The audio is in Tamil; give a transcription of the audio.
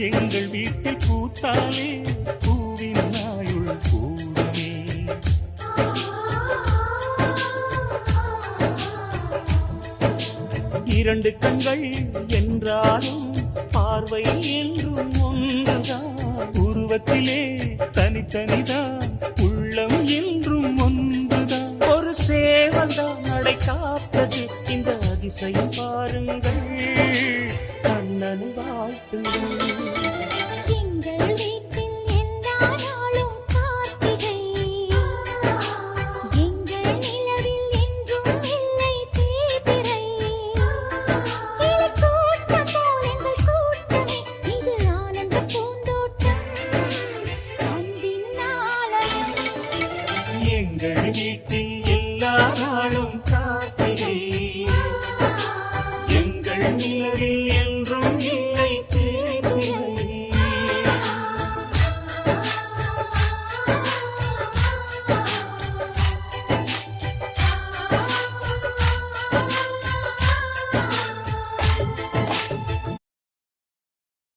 எங்கள் வீட்டில் பூத்தாலே பூவின் நாயுள் கூடுமே. இரண்டு கண்கள் என்றாலும் பார்வை என்றும் ஒன்றுதான். உருவத்திலே தனித்தனிதான், உள்ளம் என்றும் ஒன்றுதான். ஒரு சேவல்தான் நடை காப்பது, இந்த அதிசயம் பாருங்கள், கண்ணனை வாழ்த்துங்கள். எங்கள் வீட்டில் எல்லா நாளும்